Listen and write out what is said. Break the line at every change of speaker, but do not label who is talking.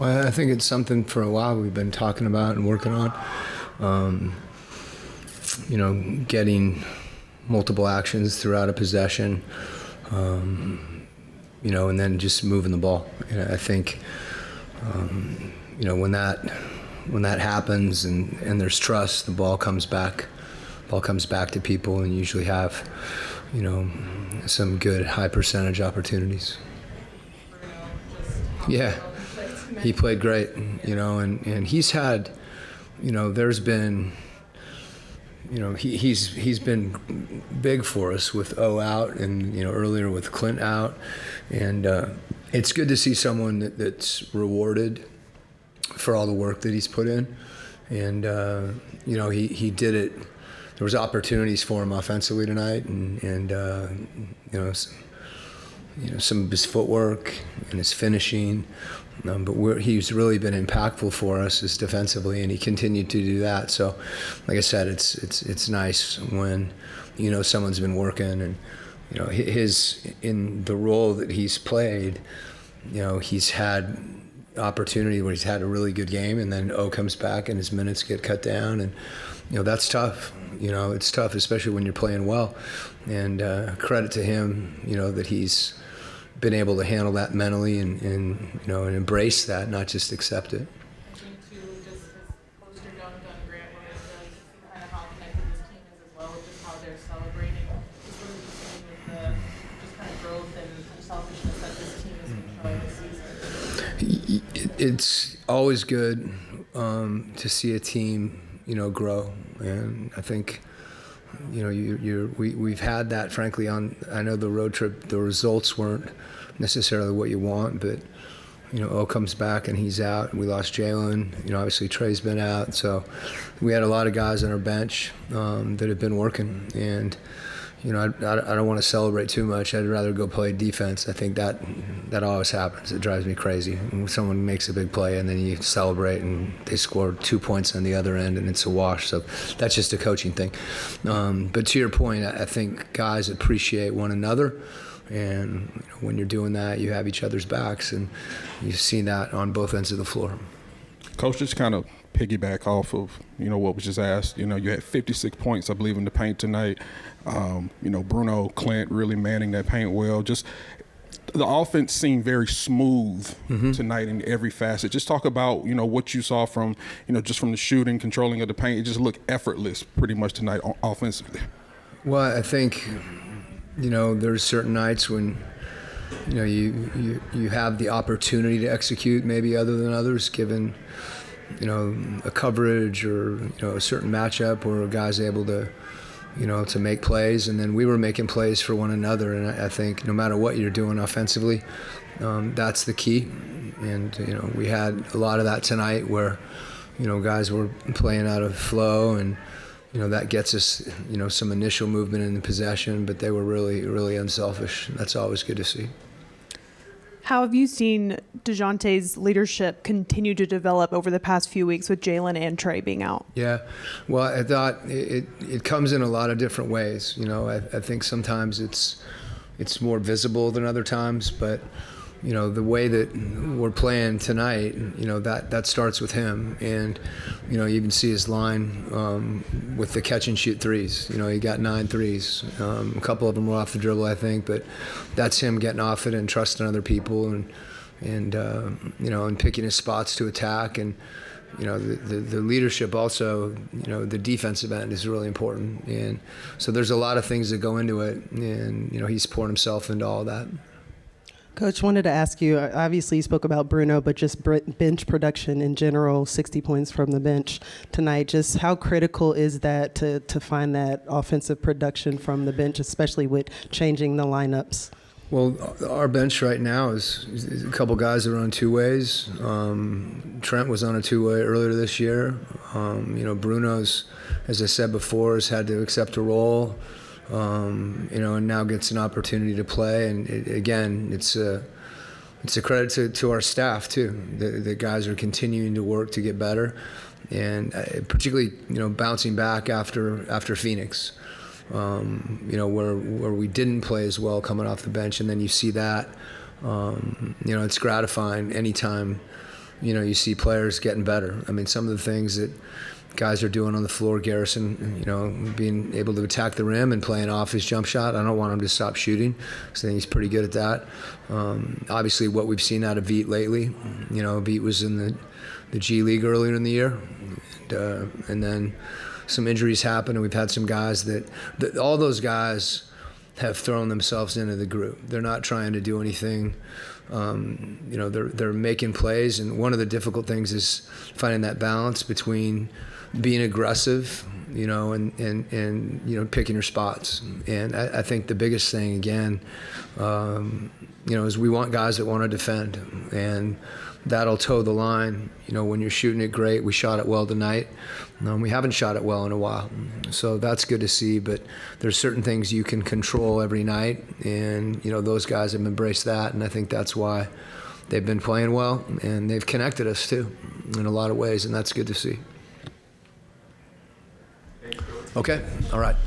Well, I think it's something for a while we've been talking about and working on. Getting multiple actions throughout a possession, and then just moving the ball. I think, when that happens and there's trust, the ball comes back. Ball comes back to people, and usually have, some good high percentage opportunities. Yeah, he played great, and he's had, there's been, he's been big for us with O out and, earlier with Clint out. And it's good to see someone that's rewarded for all the work that he's put in. And, he did it. There was opportunities for him offensively tonight, and some of his footwork and his finishing. But he's really been impactful for us as defensively, and he continued to do that. So, like I said, it's nice when someone's been working, and his in the role that he's played. He's had opportunity where he's had a really good game, and then comes back and his minutes get cut down, and that's tough. It's tough, especially when you're playing well. And credit to him, that he's been able to handle that mentally and embrace that, not just accept it. It's always good to see a team, grow, and I think, we've had that, frankly, I know the road trip, the results weren't necessarily what you want, but, O comes back and he's out, and we lost Jalen, obviously Trey's been out, so we had a lot of guys on our bench that have been working, and, I don't want to celebrate too much. I'd rather go play defense. I think that always happens. It drives me crazy. When someone makes a big play and then you celebrate and they score 2 points on the other end and it's a wash. So that's just a coaching thing. But to your point, I think guys appreciate one another. And when you're doing that, you have each other's backs. And you've seen that on both ends of the floor.
Coach, just kind of piggyback off of, what was just asked. You had 56 points, I believe, in the paint tonight. Bruno, Clint really manning that paint well. Just the offense seemed very smooth tonight in every facet. Just talk about, what you saw from, just from the shooting, controlling of the paint. It just looked effortless pretty much tonight offensively.
Well, I think, there's certain nights when, you have the opportunity to execute maybe other than others, given, a coverage or, a certain matchup where a guy's able to, to make plays. And then we were making plays for one another. And I think no matter what you're doing offensively, that's the key. And, we had a lot of that tonight where, guys were playing out of flow, and, that gets us, some initial movement in the possession, but they were really, really unselfish. That's always good to see.
How have you seen DeJounte's leadership continue to develop over the past few weeks with Jalen and Trey being out?
Yeah, well, I thought it comes in a lot of different ways. I think sometimes it's more visible than other times, but the way that we're playing tonight, that starts with him. And, you can see his line with the catch and shoot threes. He got 9 threes. A couple of them were off the dribble, I think, but that's him getting off it and trusting other people and picking his spots to attack. And, the leadership also, the defensive end is really important. And so there's a lot of things that go into it. And, he's pouring himself into all that.
Coach, wanted to ask you, obviously you spoke about Bruno, but just bench production in general, 60 points from the bench tonight. Just how critical is that to find that offensive production from the bench, especially with changing the lineups?
Well, our bench right now is a couple guys that are on two ways. Trent was on a two-way earlier this year. Bruno's, as I said before, has had to accept a role. And now gets an opportunity to play. And it's a credit to our staff too. The guys are continuing to work to get better, and particularly bouncing back after Phoenix, where we didn't play as well coming off the bench, and then you see that. It's gratifying anytime you see players getting better. I mean, some of the things that guys are doing on the floor, Garrison, being able to attack the rim and playing off his jump shot. I don't want him to stop shooting, because I think he's pretty good at that. Obviously, what we've seen out of Veet lately, Veet was in the G League earlier in the year, and then some injuries happened, and we've had some guys that all those guys have thrown themselves into the group. They're not trying to do anything. They're making plays, and one of the difficult things is finding that balance between being aggressive, and picking your spots. And I think the biggest thing again, is we want guys that want to defend, and that'll toe the line. When you're shooting it great, we shot it well tonight. We haven't shot it well in a while, so that's good to see. But there's certain things you can control every night, and those guys have embraced that, and I think that's why they've been playing well, and they've connected us too in a lot of ways, and that's good to see. Okay, all right.